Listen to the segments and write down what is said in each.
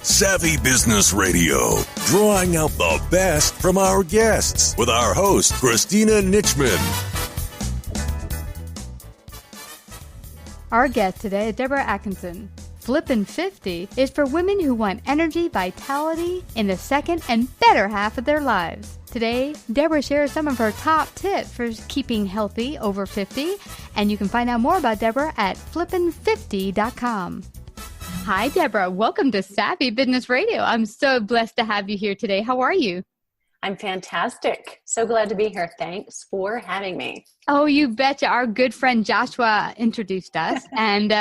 Savvy Business Radio, drawing out the best from our guests with our host, Christina Nichman. Our guest today is Debra Atkinson. Flippin' 50 is for women who want energy, vitality in the second and better half of their lives. Today, Debra shares some of her top tips for keeping healthy over 50, and you can find out more about Debra at flippin50.com. Hi, Debra. Welcome to Savvy Business Radio. I'm so blessed to have you here today. How are you? I'm fantastic. So glad to be here. Thanks for having me. Oh, you betcha. Our good friend Joshua introduced us. And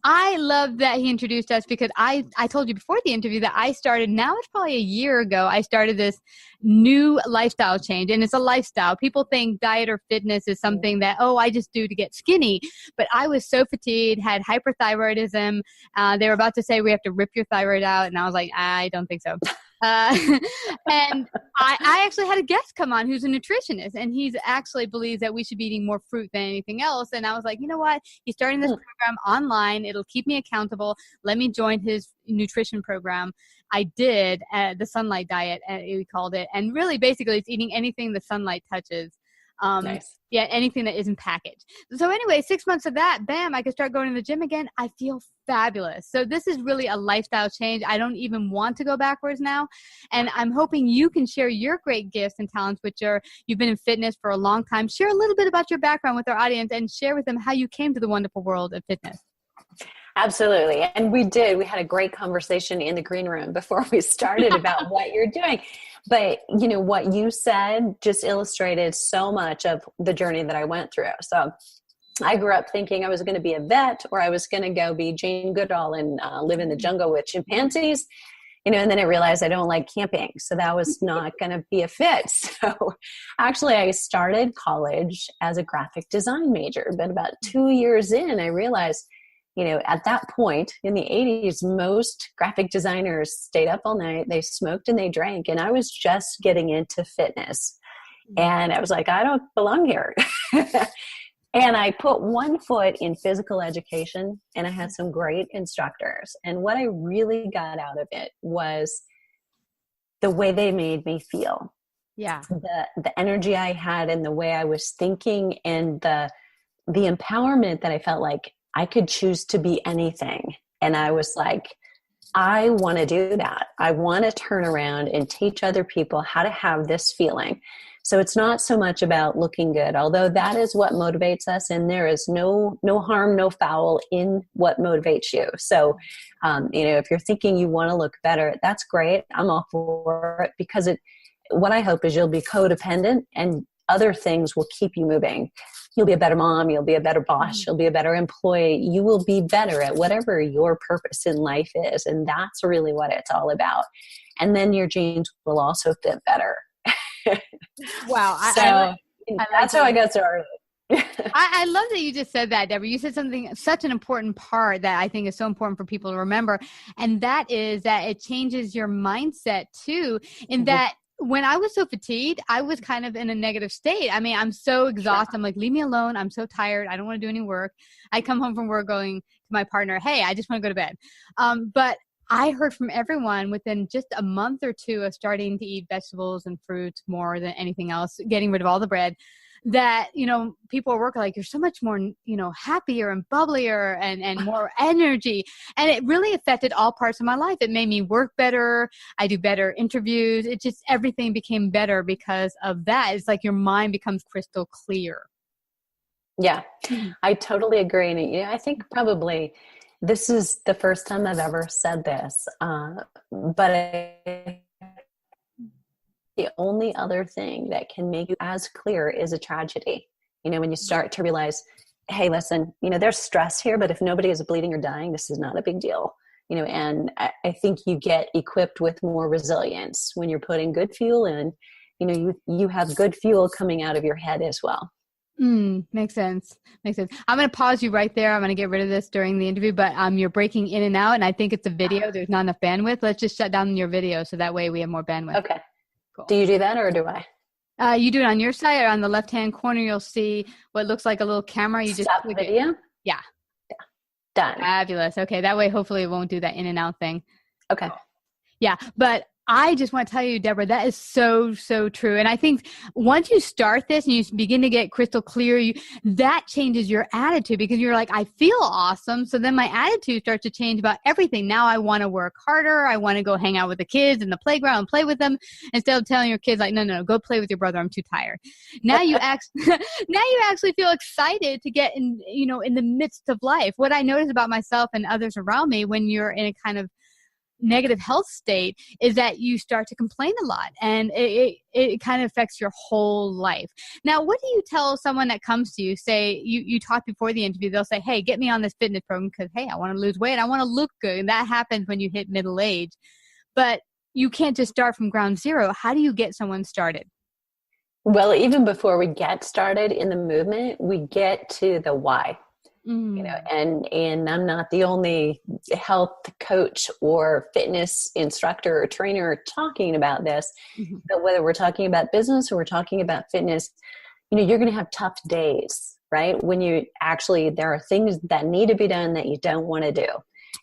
I love that he introduced us because I told you before the interview that I started, now it's probably a year ago, I started this new lifestyle change. And it's a lifestyle. People think diet or fitness is something that, I just do to get skinny. But I was so fatigued, had hyperthyroidism. They were about to say we have to rip your thyroid out. And I was like, I don't think so. And I actually had a guest come on who's a nutritionist, and he's actually believes that we should be eating more fruit than anything else. And I was like, you know what? He's starting this program online. It'll keep me accountable. Let me join his nutrition program. I did the sunlight diet, we called it. And really, basically, it's eating anything the sunlight touches. Nice. Yeah, anything that isn't packaged. So anyway, 6 months of that, bam, I could start going to the gym again. I feel fabulous. So this is really a lifestyle change. I don't even want to go backwards now. And I'm hoping you can share your great gifts and talents, you've been in fitness for a long time. Share a little bit about your background with our audience and share with them how you came to the wonderful world of fitness. Absolutely. And we had a great conversation in the green room before we started about what you're doing. But, what you said just illustrated so much of the journey that I went through. So I grew up thinking I was going to be a vet, or I was going to go be Jane Goodall and live in the jungle with chimpanzees, and then I realized I don't like camping. So that was not going to be a fit. So actually I started college as a graphic design major, but about 2 years in, I realized, at that point in the 80s, most graphic designers stayed up all night, they smoked and they drank, and I was just getting into fitness. And I was like, I don't belong here. And I put one foot in physical education, and I had some great instructors. And what I really got out of it was the way they made me feel. Yeah. The energy I had and the way I was thinking, and the empowerment that I felt like I could choose to be anything. And I was like, I want to do that. I want to turn around and teach other people how to have this feeling. So it's not so much about looking good, although that is what motivates us. And there is no harm, no foul in what motivates you. So, if you're thinking you want to look better, that's great. I'm all for it, because what I hope is you'll be codependent and other things will keep you moving. You'll be a better mom. You'll be a better boss. You'll be a better employee. You will be better at whatever your purpose in life is. And that's really what it's all about. And then your genes will also fit better. Wow. That's how I got started. I love that you just said that, Debra. You said such an important part that I think is so important for people to remember. And that is that it changes your mindset too, in that when I was so fatigued, I was kind of in a negative state. I mean, I'm so exhausted. I'm like, leave me alone. I'm so tired. I don't want to do any work. I come home from work going to my partner, hey, I just want to go to bed. But I heard from everyone within just a month or two of starting to eat vegetables and fruits more than anything else, getting rid of all the bread, that, people at work are like, you're so much more, happier and bubblier and more energy. And it really affected all parts of my life. It made me work better. I do better interviews. It just, everything became better because of that. It's like your mind becomes crystal clear. Yeah, I totally agree. And I think this is the first time I've ever said this, but the only other thing that can make you as clear is a tragedy. When you start to realize, hey, listen, there's stress here, but if nobody is bleeding or dying, this is not a big deal. And I think you get equipped with more resilience when you're putting good fuel in. You have good fuel coming out of your head as well. Makes sense. I'm going to pause you right there. I'm going to get rid of this during the interview, but you're breaking in and out, and I think it's a video. There's not enough bandwidth. Let's just shut down your video so that way we have more bandwidth. Okay. Cool. Do you do that or do I? You do it on your side, or on the left-hand corner, you'll see what looks like a little camera. You just stop click video? It. Yeah. Done. Fabulous. Okay. That way, hopefully it won't do that in and out thing. Okay. Yeah. But I just want to tell you, Deborah, that is so, so true. And I think once you start this and you begin to get crystal clear, that changes your attitude, because you're like, I feel awesome. So then my attitude starts to change about everything. Now I want to work harder. I want to go hang out with the kids in the playground and play with them, instead of telling your kids like, no, go play with your brother. I'm too tired. Now you actually feel excited to get in, in the midst of life. What I notice about myself and others around me when you're in a kind of negative health state is that you start to complain a lot, and it kind of affects your whole life. Now, what do you tell someone that comes to you, say you talk before the interview, they'll say, hey, get me on this fitness program because, hey, I want to lose weight. I want to look good. And that happens when you hit middle age, but you can't just start from ground zero. How do you get someone started? Well, even before we get started in the movement, we get to the why. And I'm not the only health coach or fitness instructor or trainer talking about this, but whether we're talking about business or we're talking about fitness, you're going to have tough days, right? When there are things that need to be done that you don't want to do.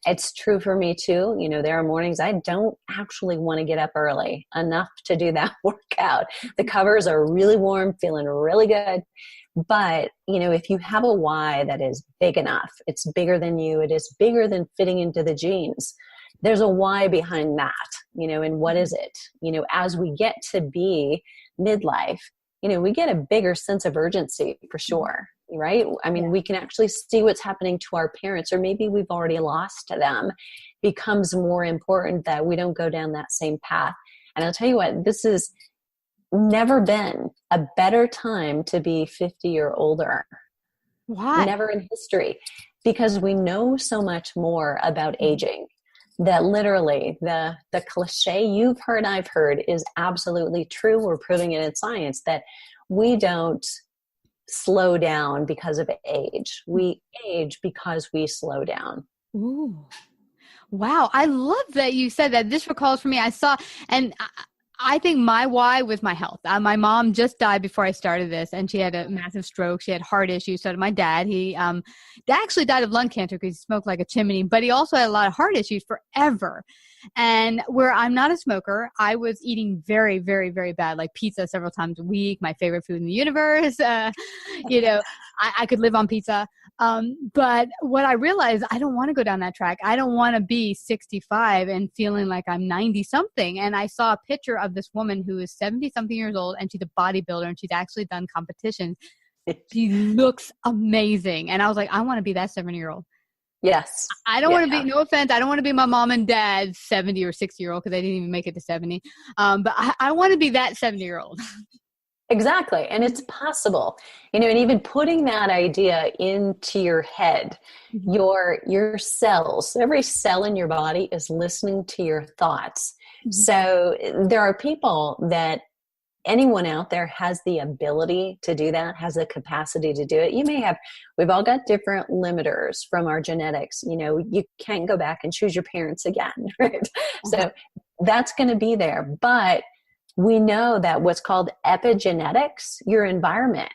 It's true for me too. There are mornings I don't actually want to get up early enough to do that workout. The covers are really warm, feeling really good. But, if you have a why that is big enough, it's bigger than you, it is bigger than fitting into the jeans. There's a why behind that, and what is it? As we get to be midlife, we get a bigger sense of urgency for sure, right? I mean, we can actually see what's happening to our parents, or maybe we've already lost them. Becomes more important that we don't go down that same path. And I'll tell you what, this is never been a better time to be 50 or older. Why? Never in history, because we know so much more about aging that literally the cliche you've heard, I've heard, is absolutely true. We're proving it in science that we don't slow down because of age. We age because we slow down. Ooh. Wow. I love that you said that. This recalls for me. I think my why was my health. My mom just died before I started this, and she had a massive stroke. She had heart issues. So did my dad. He actually died of lung cancer because he smoked like a chimney, but he also had a lot of heart issues forever. And where I'm not a smoker, I was eating very, very, very bad, like pizza several times a week, my favorite food in the universe. I could live on pizza. But what I realized, I don't want to go down that track. I don't want to be 65 and feeling like I'm 90 something. And I saw a picture of this woman who is 70 something years old, and she's a bodybuilder, and she's actually done competitions. She looks amazing. And I was like, I want to be that 70-year-old. Yes. I don't want to be, no offense, I don't want to be my mom and dad's 70 or 60-year-old, because they didn't even make it to 70. But I want to be that 70-year-old. Exactly. And it's possible, and even putting that idea into your head, your cells, every cell in your body is listening to your thoughts. So there are people that anyone out there has the ability to do that, has the capacity to do it. We've all got different limiters from our genetics. You can't go back and choose your parents again, right? So that's going to be there. But we know that what's called epigenetics, your environment,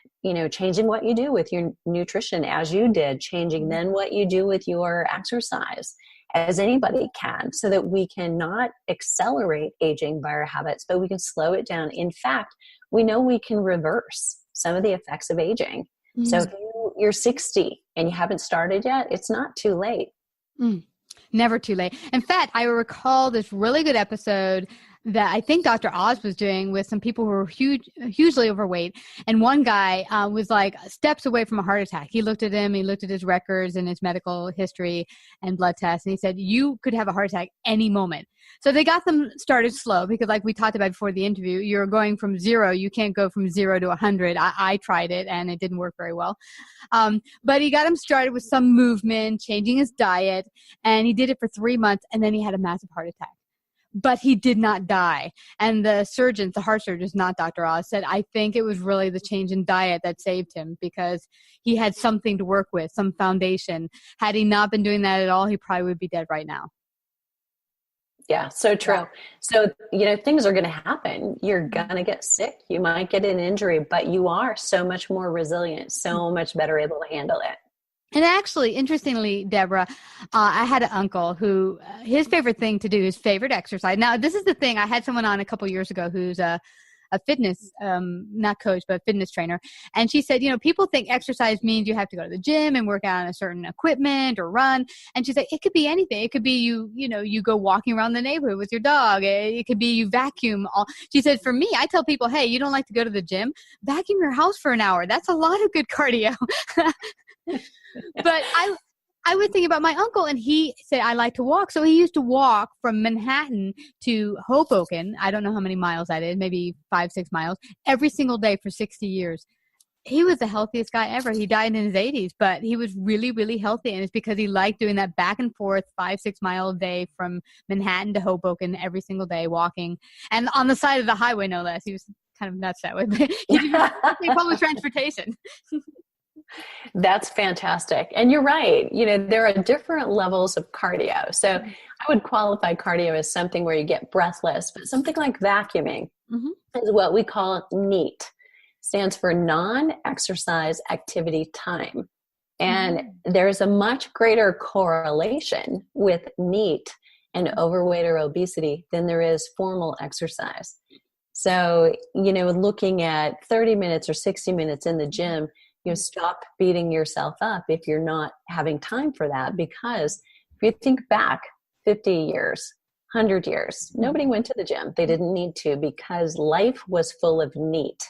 changing what you do with your nutrition as you did, changing then what you do with your exercise, as anybody can, so that we can not accelerate aging by our habits, but we can slow it down. In fact, we know we can reverse some of the effects of aging. So if you're 60 and you haven't started yet, it's not too late. Never too late. In fact, I recall this really good episode that I think Dr. Oz was doing with some people who were hugely overweight. And one guy was like steps away from a heart attack. He looked at him, he looked at his records and his medical history and blood tests, and he said, you could have a heart attack any moment. So they got them started slow, because like we talked about before the interview, you're going from 0. You can't go from 0 to 100. I tried it and it didn't work very well. But he got him started with some movement, changing his diet, and he did it for 3 months, and then he had a massive heart attack. But he did not die. And the heart surgeons, not Dr. Oz, said, I think it was really the change in diet that saved him, because he had something to work with, some foundation. Had he not been doing that at all, he probably would be dead right now. Yeah, so true. Yeah. So, things are going to happen. You're going to get sick. You might get an injury, but you are so much more resilient, so much better able to handle it. And actually, interestingly, Deborah, I had an uncle who his favorite thing to do, his favorite exercise. Now, this is the thing. I had someone on a couple years ago who's a fitness, not coach, but fitness trainer. And she said, people think exercise means you have to go to the gym and work out on a certain equipment or run. And she's like, it could be anything. It could be you go walking around the neighborhood with your dog. It could be you vacuum. She said, for me, I tell people, hey, you don't like to go to the gym? Vacuum your house for an hour. That's a lot of good cardio. But I would think about my uncle, and he said, I like to walk. So he used to walk from Manhattan to Hoboken. I don't know how many miles that is, maybe 5-6 miles, every single day for 60 years. He was the healthiest guy ever. He died in his 80s, but he was really, really healthy. And it's because he liked doing that back and forth 5-6 mile day from Manhattan to Hoboken every single day, walking. And on the side of the highway, no less. He was kind of nuts that way. But he didn't take public transportation. That's fantastic. And you're right. There are different levels of cardio. So I would qualify cardio as something where you get breathless, but something like vacuuming is what we call NEAT. Stands for non-exercise activity time. And there's a much greater correlation with NEAT and overweight or obesity than there is formal exercise. So, looking at 30 minutes or 60 minutes in the gym, stop beating yourself up if you're not having time for that. Because if you think back 50 years, 100 years, nobody went to the gym. They didn't need to because life was full of NEAT.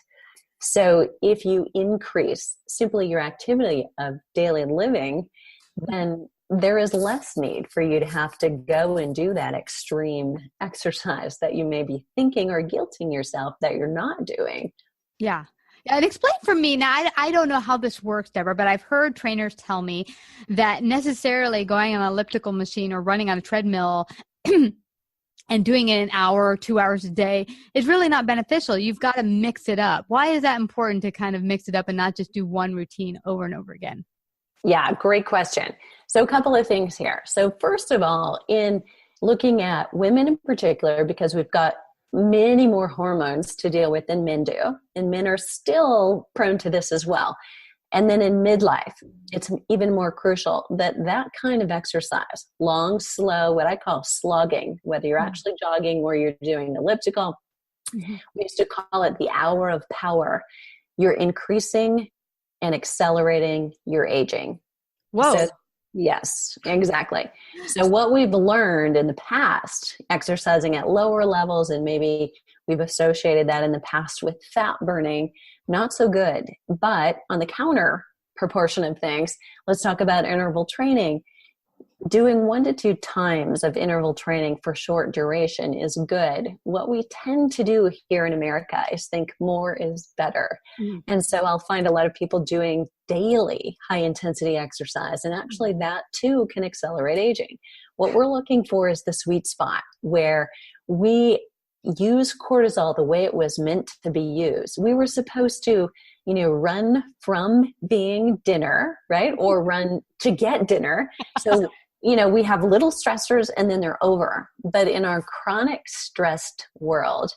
So if you increase simply your activity of daily living, then there is less need for you to have to go and do that extreme exercise that you may be thinking or guilting yourself that you're not doing. Yeah. And explain for me, now I don't know how this works, Deborah, but I've heard trainers tell me that necessarily going on an elliptical machine or running on a treadmill and doing it an hour or 2 hours a day is really not beneficial. You've got to mix it up. Why is that important to kind of mix it up and not just do one routine over and over again? Yeah, great question. So a couple of things here. So first of all, in looking at women in particular, because we've got many more hormones to deal with than men do, and men are still prone to this as well. And then in midlife, it's even more crucial that kind of exercise, long, slow, what I call slogging, whether you're actually jogging or you're doing elliptical, we used to call it the hour of power. You're increasing and accelerating your aging. Whoa. So, yes, exactly. So what we've learned in the past, exercising at lower levels, and maybe we've associated that in the past with fat burning, not so good. But on the counter proportion of things, let's talk about interval training. Doing 1 to 2 times of interval training for short duration is good. What we tend to do here in America is think more is better. And so I'll find a lot of people doing daily high intensity exercise, and actually that too can accelerate aging. What we're looking for is the sweet spot where we use cortisol the way it was meant to be used. We were supposed to, run from being dinner, right? Or run to get dinner. So, we have little stressors and then they're over. But in our chronic stressed world,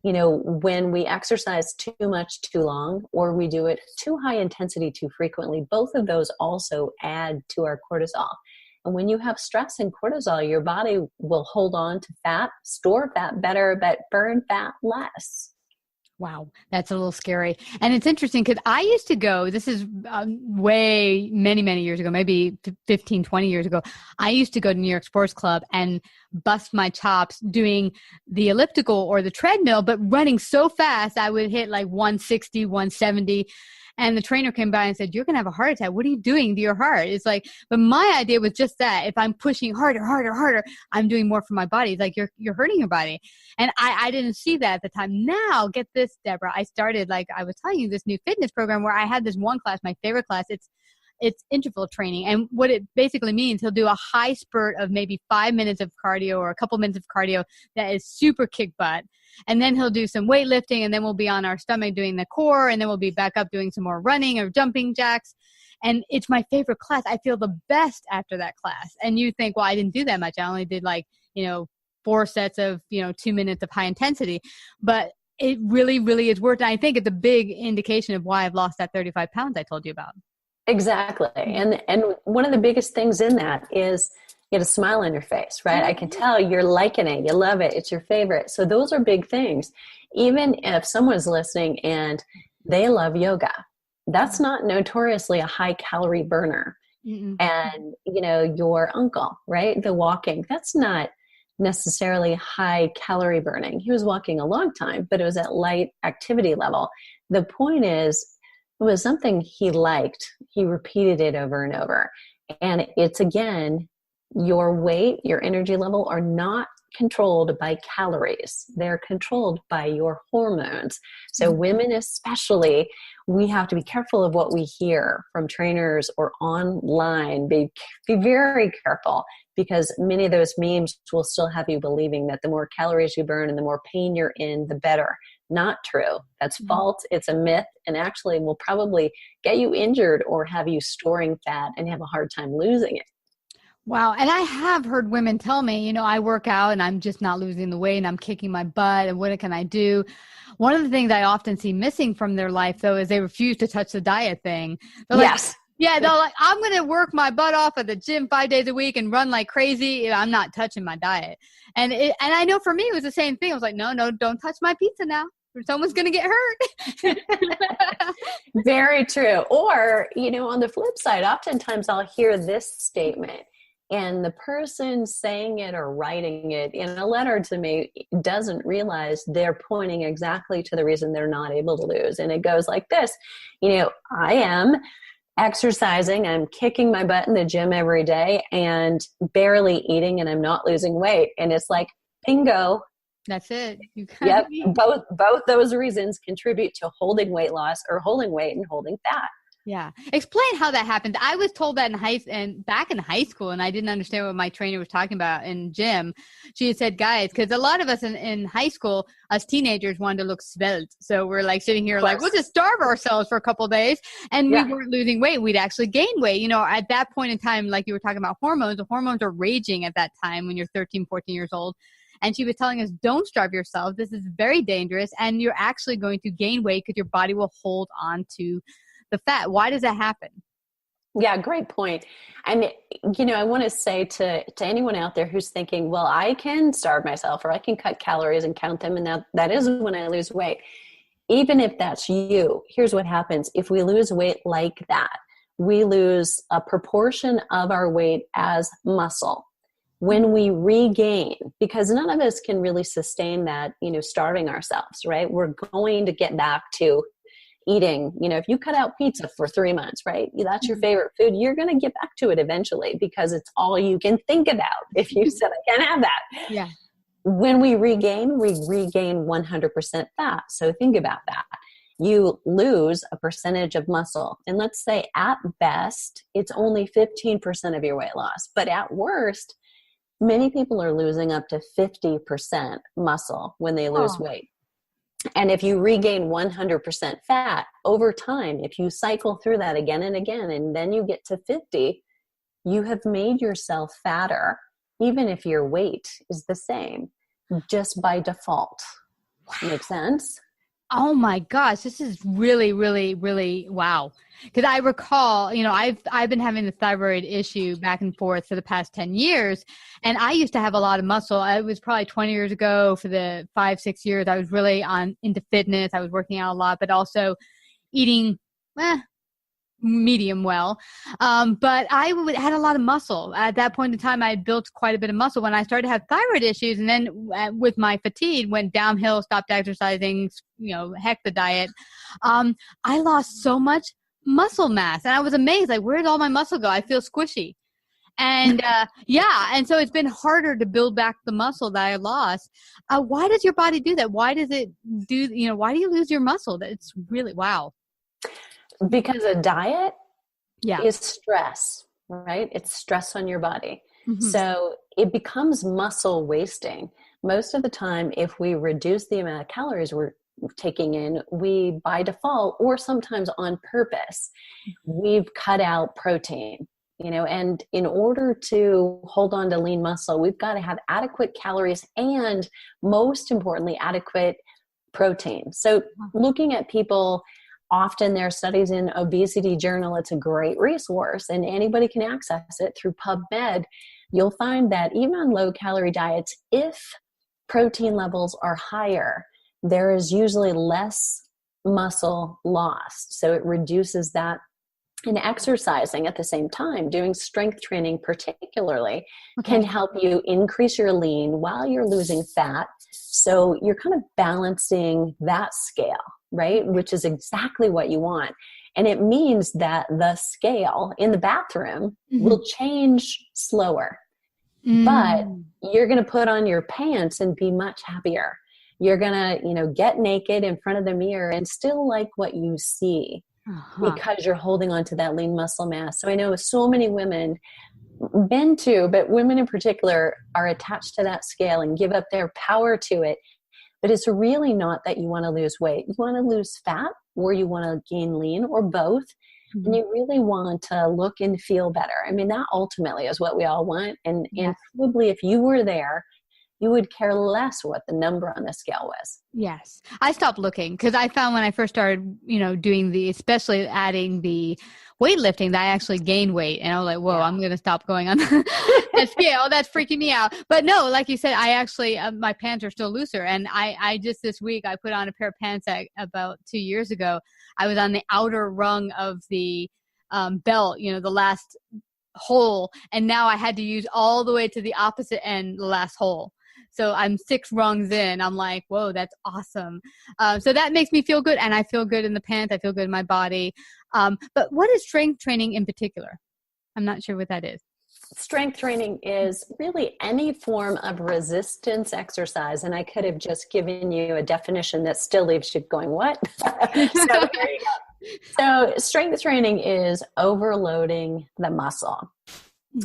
when we exercise too much too long, or we do it too high intensity too frequently, both of those also add to our cortisol. And when you have stress and cortisol, your body will hold on to fat, store fat better, but burn fat less. Wow, that's a little scary. And it's interesting because I used to go, this is way many years ago, maybe 15, 20 years ago. I used to go to New York Sports Club and bust my chops doing the elliptical or the treadmill, but running so fast, I would hit like 160, 170. And the trainer came by and said, you're going to have a heart attack. What are you doing to your heart? It's like, but my idea was just that. If I'm pushing harder, I'm doing more for my body. It's like, you're hurting your body. And I didn't see that at the time. Now, get this, Deborah. I started, like I was telling you, this new fitness program where I had this one class, my favorite class. It's interval training. And what it basically means, he'll do a high spurt of maybe 5 minutes of cardio or a couple minutes of cardio that is super kick butt. And then he'll do some weightlifting, and then we'll be on our stomach doing the core, and then we'll be back up doing some more running or jumping jacks. And it's my favorite class. I feel the best after that class. And you think, well, I didn't do that much. I only did 4 sets of, 2 minutes of high intensity. But it really, really is worth it. I think it's a big indication of why I've lost that 35 pounds I told you about. Exactly. And one of the biggest things in that is you get a smile on your face, right? I can tell you're liking it. You love it. It's your favorite. So those are big things. Even if someone's listening and they love yoga, that's not notoriously a high calorie burner. Mm-mm. And, your uncle, right? The walking, that's not necessarily high calorie burning. He was walking a long time, but it was at light activity level. The point is, it was something he liked. He repeated it over and over. And it's, again, your weight, your energy level are not controlled by calories. They're controlled by your hormones. So women especially, we have to be careful of what we hear from trainers or online. Be very careful, because many of those memes will still have you believing that the more calories you burn and the more pain you're in, the better. Not true. That's false. It's a myth, and actually will probably get you injured or have you storing fat and have a hard time losing it. Wow. And I have heard women tell me, I work out and I'm just not losing the weight and I'm kicking my butt, and what can I do? One of the things I often see missing from their life, though, is they refuse to touch the diet thing. They're Yes. Yeah, they're like, I'm going to work my butt off at the gym 5 days a week and run like crazy. I'm not touching my diet. And I know for me, it was the same thing. I was like, no, don't touch my pizza now. Someone's going to get hurt. Very true. Or, on the flip side, oftentimes I'll hear this statement, and the person saying it or writing it in a letter to me doesn't realize they're pointing exactly to the reason they're not able to lose. And it goes like this, I am exercising, I'm kicking my butt in the gym every day and barely eating, and I'm not losing weight. And it's like, bingo. That's it. Yep. Both those reasons contribute to holding weight loss or holding weight and holding fat. Yeah. Explain how that happened. I was told that back in high school, and I didn't understand what my trainer was talking about in gym. She had said, guys, because a lot of us in high school, us teenagers, wanted to look svelte. So we're like sitting here like, we'll just starve ourselves for a couple of days. And we weren't losing weight. We'd actually gain weight. At that point in time, like you were talking about hormones, the hormones are raging at that time when you're 13, 14 years old. And she was telling us, don't starve yourself. This is very dangerous. And you're actually going to gain weight because your body will hold on to the fat. Why does that happen? Yeah, great point. And, I want to say to anyone out there who's thinking, well, I can starve myself or I can cut calories and count them, and that is when I lose weight. Even if that's you, here's what happens. If we lose weight like that, we lose a proportion of our weight as muscle. When we regain, because none of us can really sustain that, starving ourselves, right? We're going to get back to eating. If you cut out pizza for 3 months, right? That's your favorite food. You're going to get back to it eventually because it's all you can think about. If you said, I can't have that. Yeah. When we regain 100% fat. So think about that. You lose a percentage of muscle. And let's say at best, it's only 15% of your weight loss. But at worst, many people are losing up to 50% muscle when they lose weight. And if you regain 100% fat over time, if you cycle through that again and again, and then you get to 50, you have made yourself fatter, even if your weight is the same, just by default. Make sense? Oh my gosh, this is really, really, really wow. Because I recall, I've been having the thyroid issue back and forth for the past 10 years. And I used to have a lot of muscle. It was probably 20 years ago. For the 5-6 years, I was really into fitness. I was working out a lot, but also eating medium well. But I had a lot of muscle. At that point in time, I had built quite a bit of muscle. When I started to have thyroid issues, and then with my fatigue, went downhill, stopped exercising, heck the diet. I lost so much muscle mass, and I was amazed. Like, where did all my muscle go? I feel squishy. And and so it's been harder to build back the muscle that I lost. Why does your body do that? Why does it do, why do you lose your muscle? It's really, wow. Because a diet is stress, right? It's stress on your body. Mm-hmm. So it becomes muscle wasting. Most of the time, if we reduce the amount of calories we're taking in, we by default, or sometimes on purpose, we've cut out protein. And in order to hold on to lean muscle, we've got to have adequate calories and, most importantly, adequate protein. So looking at people often there are studies in Obesity Journal. It's a great resource, and anybody can access it through PubMed. You'll find that even on low-calorie diets, if protein levels are higher, there is usually less muscle lost. So it reduces that. And exercising at the same time, doing strength training particularly, can help you increase your lean while you're losing fat. So you're kind of balancing that scale, right? Which is exactly what you want. And it means that the scale in the bathroom will change slower. But you're going to put on your pants and be much happier. You're going to, get naked in front of the mirror and still like what you see. Because you're holding on to that lean muscle mass. So I know so many women, men too, but women in particular, are attached to that scale and give up their power to it. But it's really not that you want to lose weight. You want to lose fat, or you want to gain lean, or both. And you really want to look and feel better. I mean, that ultimately is what we all want. And probably if you were there, you would care less what the number on the scale was. Yes. I stopped looking because I found when I first started, doing especially adding the weightlifting, that I actually gained weight. And I was like, whoa, I'm going to stop going on that scale. That's freaking me out. But no, like you said, I actually, my pants are still looser. And I just this week, I put on a pair of pants about 2 years ago. I was on the outer rung of the belt, the last hole. And now I had to use all the way to the opposite end, the last hole. So I'm 6 rungs in. I'm like, whoa, that's awesome. So that makes me feel good. And I feel good in the pants. I feel good in my body. But what is strength training in particular? I'm not sure what that is. Strength training is really any form of resistance exercise. And I could have just given you a definition that still leaves you going, what? So there you go. So strength training is overloading the muscle.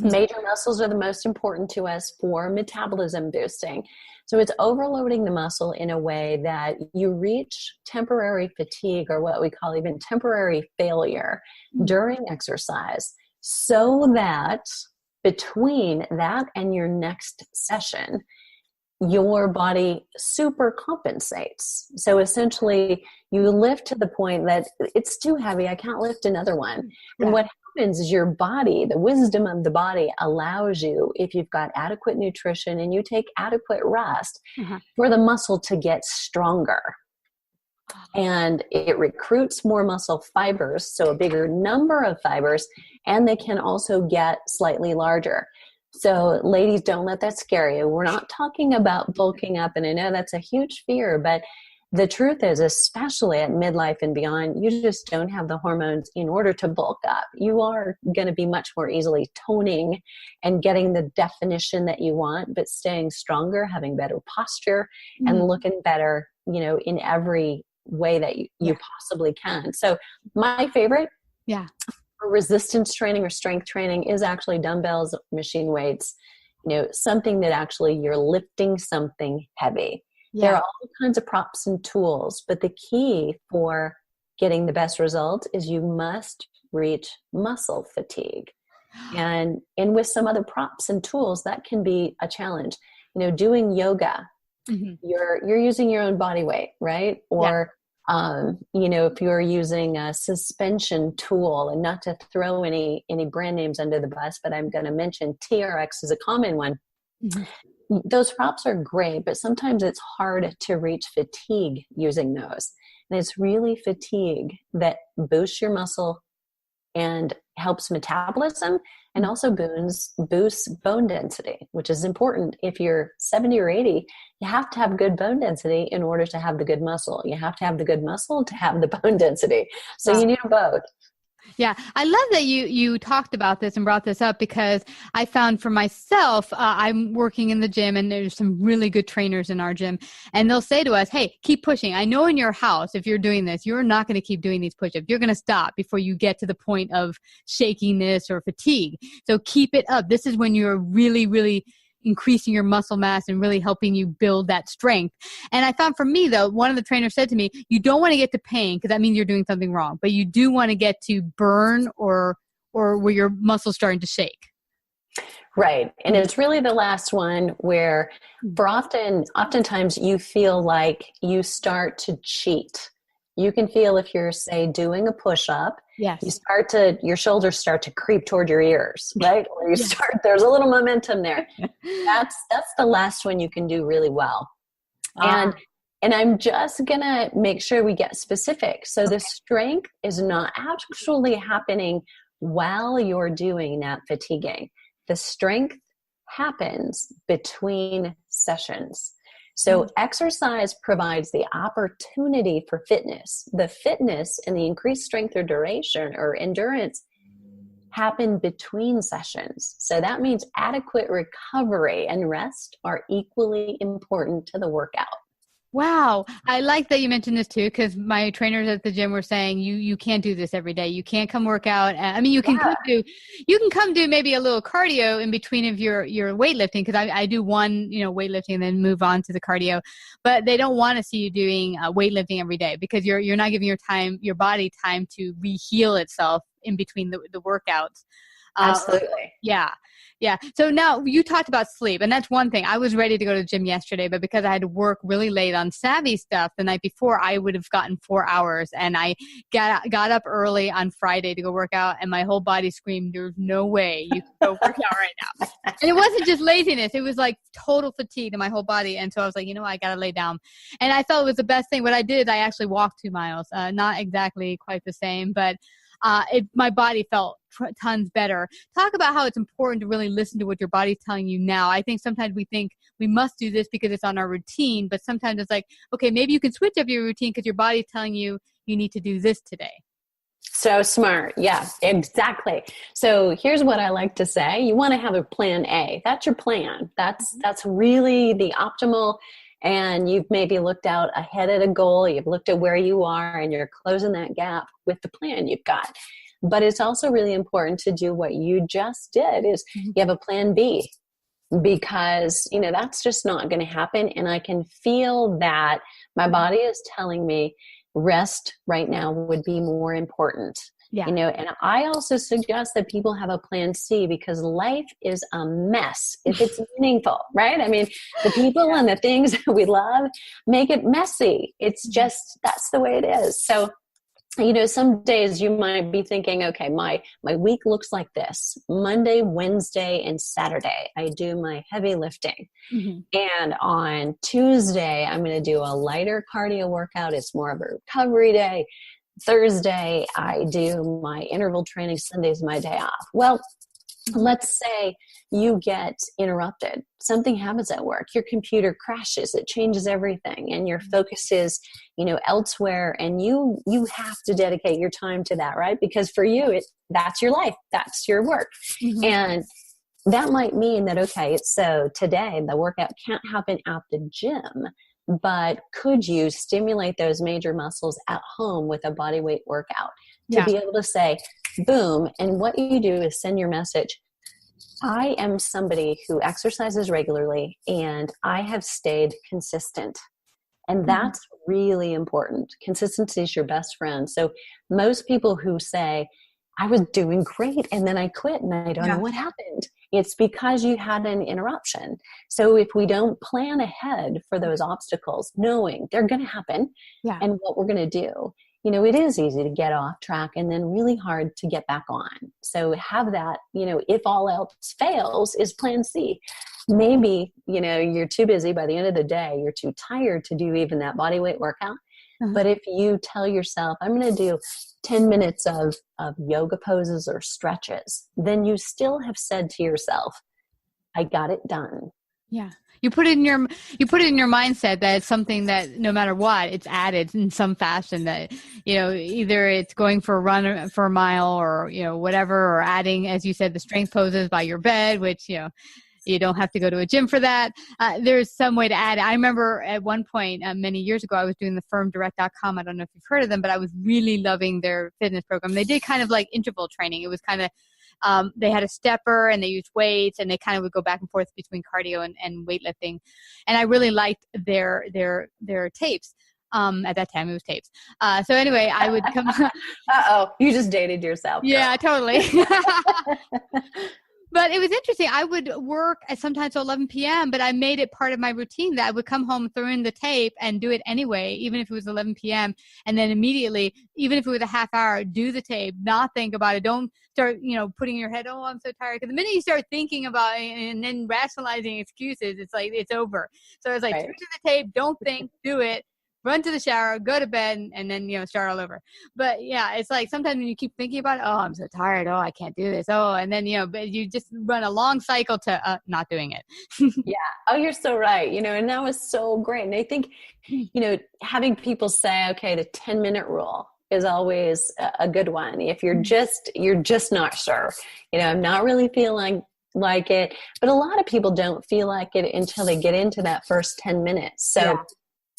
Major muscles are the most important to us for metabolism boosting. So it's overloading the muscle in a way that you reach temporary fatigue, or what we call even temporary failure during exercise, so that between that and your next session, your body super compensates. So essentially you lift to the point that it's too heavy, I can't lift another one. And what happens is your body, the wisdom of the body, allows you, if you've got adequate nutrition and you take adequate rest, for the muscle to get stronger. And it recruits more muscle fibers, so a bigger number of fibers, and they can also get slightly larger. So ladies, don't let that scare you. We're not talking about bulking up, and I know that's a huge fear, but the truth is, especially at midlife and beyond, you just don't have the hormones in order to bulk up. You are going to be much more easily toning and getting the definition that you want, but staying stronger, having better posture, and looking better, in every way that you possibly can. So my favorite for resistance training or strength training is actually dumbbells, machine weights, something that actually you're lifting something heavy. There are all kinds of props and tools, but the key for getting the best result is you must reach muscle fatigue. And with some other props and tools, that can be a challenge. Doing yoga, you're using your own body weight, right? Or if you're using a suspension tool, and not to throw any brand names under the bus, but I'm going to mention TRX is a common one. Those props are great, but sometimes it's hard to reach fatigue using those. And it's really fatigue that boosts your muscle and helps metabolism, and also boosts bone density, which is important. If you're 70 or 80, you have to have good bone density in order to have the good muscle. You have to have the good muscle to have the bone density. So you need them both. Yeah, I love that you talked about this and brought this up, because I found for myself, I'm working in the gym, and there's some really good trainers in our gym, and they'll say to us, hey, keep pushing. I know in your house, if you're doing this, you're not going to keep doing these push-ups. You're going to stop before you get to the point of shakiness or fatigue. So keep it up. This is when you're really, really increasing your muscle mass and really helping you build that strength. And I found for me, though, one of the trainers said to me, you don't want to get to pain, because that means you're doing something wrong, but you do want to get to burn or where your muscle's starting to shake. Right. And it's really the last one where oftentimes you feel like you start to cheat You can feel if you're, say, doing a push-up, Yes. your shoulders start to creep toward your ears, right? Or there's a little momentum there. That's the last one you can do really well. And I'm just going to make sure we get specific. So the strength is not actually happening while you're doing that fatiguing. The strength happens between sessions. So exercise provides the opportunity for fitness. The fitness and the increased strength or duration or endurance happen between sessions. So that means adequate recovery and rest are equally important to the workout. Wow. I like that you mentioned this too, because my trainers at the gym were saying you can't do this every day. You can't come work out. I mean, you can come do maybe a little cardio in between of your weightlifting, because I do one, weightlifting and then move on to the cardio. But they don't want to see you doing weightlifting every day, because you're not giving your body time to re-heal itself in between the workouts. Absolutely. Yeah. So now you talked about sleep, and that's one thing. I was ready to go to the gym yesterday, but because I had to work really late on Savvy stuff the night before, I would have gotten 4 hours. And I got up early on Friday to go work out, and my whole body screamed, "There's no way you can go work out right now." And it wasn't just laziness. It was like total fatigue in my whole body. And so I was like, I got to lay down. And I thought it was the best thing. What I did is I actually walked 2 miles, not exactly quite the same, but my body felt tons better. Talk about how it's important to really listen to what your body's telling you now. I think sometimes we think we must do this because it's on our routine, but sometimes it's like, okay, maybe you can switch up your routine because your body's telling you need to do this today. So smart. Yeah, exactly. So here's what I like to say. You want to have a plan A. That's your plan. That's really the optimal. And you've maybe looked out ahead at a goal. You've looked at where you are, and you're closing that gap with the plan you've got. But it's also really important to do what you just did, is you have a plan B, because, that's just not going to happen. And I can feel that my body is telling me rest right now would be more important. Yeah. And I also suggest that people have a plan C, because life is a mess if it's meaningful, right? I mean, the people and the things that we love make it messy. It's just, that's the way it is. So, some days you might be thinking, okay, my week looks like this. Monday, Wednesday, and Saturday, I do my heavy lifting. And on Tuesday, I'm going to do a lighter cardio workout. It's more of a recovery day. Thursday, I do my interval training. Sunday's my day off. Well, let's say you get interrupted. Something happens at work. Your computer crashes. It changes everything. And your focus is, elsewhere. And you have to dedicate your time to that, right? Because for you, that's your life. That's your work. And that might mean that, okay, so today the workout can't happen at the gym, but could you stimulate those major muscles at home with a body weight workout to be able to say, boom. And what you do is send your message. I am somebody who exercises regularly, and I have stayed consistent. And that's really important. Consistency is your best friend. So most people who say, I was doing great and then I quit and I don't know what happened. It's because you had an interruption. So if we don't plan ahead for those obstacles, knowing they're going to happen and what we're going to do, it is easy to get off track and then really hard to get back on. So have that, if all else fails, is plan C. Maybe, you're too busy by the end of the day. You're too tired to do even that body weight workout. But if you tell yourself, I'm going to do 10 minutes of yoga poses or stretches, then you still have said to yourself, I got it done. Yeah. You put it in your mindset that it's something that no matter what, it's added in some fashion, that, either it's going for a run for a mile or, whatever, or adding, as you said, the strength poses by your bed, which, you don't have to go to a gym for that. There's some way to add it. I remember at one point many years ago, I was doing the firmdirect.com. I don't know if you've heard of them, but I was really loving their fitness program. They did kind of like interval training. It was kind of, they had a stepper and they used weights, and they kind of would go back and forth between cardio and weightlifting. And I really liked their tapes. At that time it was tapes. So anyway, I would come. You just dated yourself. Girl. Yeah, totally. But it was interesting. I would work at sometimes till 11 p.m., but I made it part of my routine that I would come home, throw in the tape, and do it anyway, even if it was 11 p.m. And then immediately, even if it was a half hour, do the tape, not think about it. Don't start, putting in your head, oh, I'm so tired. Because the minute you start thinking about it and then rationalizing excuses, it's like, it's over. So it's like, Right. turn to the tape, don't think, do it. Run to the shower, go to bed, and then, start all over. But yeah, it's like sometimes when you keep thinking about it, oh, I'm so tired. Oh, I can't do this. Oh, and then, but you just run a long cycle to not doing it. Yeah. Oh, you're so right. And that was so great. And I think, having people say, okay, the 10-minute rule is always a good one. If you're just not sure, I'm not really feeling like it, but a lot of people don't feel like it until they get into that first 10 minutes. So yeah.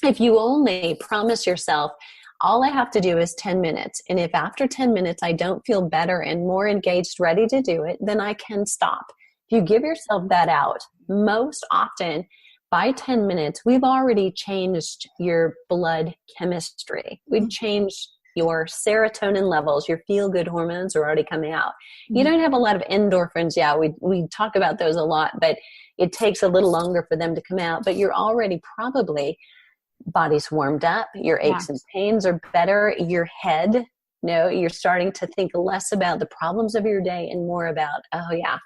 If you only promise yourself, all I have to do is 10 minutes. And if after 10 minutes, I don't feel better and more engaged, ready to do it, then I can stop. If you give yourself that out, most often by 10 minutes, we've already changed your blood chemistry. We've changed your serotonin levels, your feel-good hormones are already coming out. You don't have a lot of endorphins. Yeah, we talk about those a lot, but it takes a little longer for them to come out. But you're already probably body's warmed up, your aches and pains are better, your head, you're starting to think less about the problems of your day and more about, oh yeah,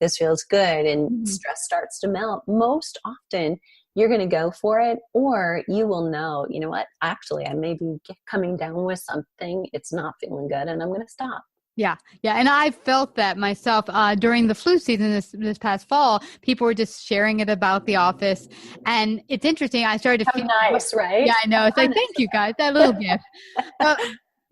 this feels good, and stress starts to melt. Most often you're going to go for it, or you will know, you know what, actually I may be coming down with something, it's not feeling good, and I'm going to stop. Yeah. And I felt that myself during the flu season this past fall. People were just sharing it about the office. And it's interesting. I started to feel nice, right? Yeah, I know. It's like, thank you guys, that little gift.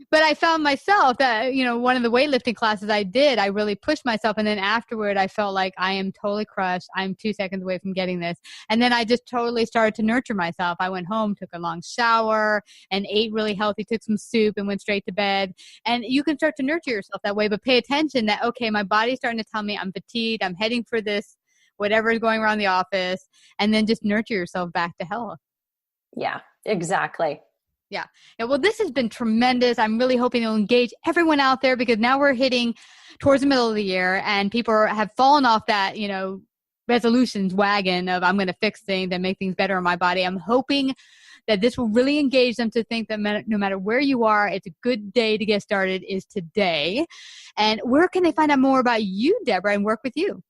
But I found myself that, one of the weightlifting classes I did, I really pushed myself. And then afterward, I felt like I am totally crushed. I'm 2 seconds away from getting this. And then I just totally started to nurture myself. I went home, took a long shower, and ate really healthy, took some soup and went straight to bed. And you can start to nurture yourself that way, but pay attention that, okay, my body's starting to tell me I'm fatigued, I'm heading for this, whatever is going around the office, and then just nurture yourself back to health. Yeah, exactly. Yeah. Well, this has been tremendous. I'm really hoping it'll engage everyone out there, because now we're hitting towards the middle of the year and people have fallen off that, resolutions wagon of I'm going to fix things and make things better in my body. I'm hoping that this will really engage them to think that no matter where you are, it's a good day to get started is today. And where can they find out more about you, Debra, and work with you?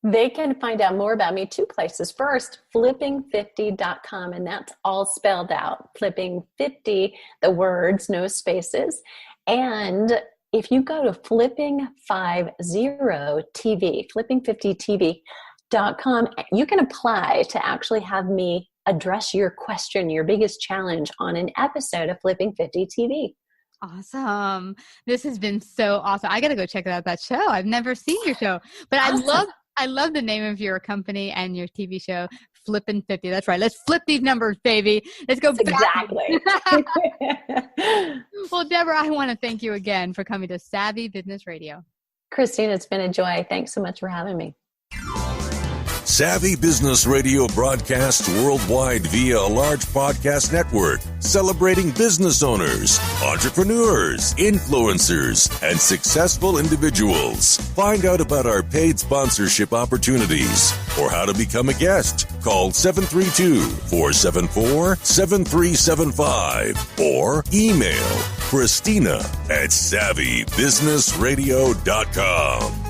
They can find out more about me 2 places. First, flipping50.com, and that's all spelled out. Flipping50, the words, no spaces. And if you go to flipping50TV, flipping50tv.com, you can apply to actually have me address your question, your biggest challenge on an episode of Flipping 50 TV. Awesome. This has been so awesome. I got to go check out that show. I've never seen your show, but awesome. I love the name of your company and your TV show, Flippin' 50. That's right. Let's flip these numbers, baby. Let's go back. Exactly. Well, Debra, I want to thank you again for coming to Savvy Business Radio. Christine, it's been a joy. Thanks so much for having me. Savvy Business Radio broadcasts worldwide via a large podcast network, celebrating business owners, entrepreneurs, influencers, and successful individuals. Find out about our paid sponsorship opportunities or how to become a guest. Call 732-474-7375 or email Christina@savvybusinessradio.com.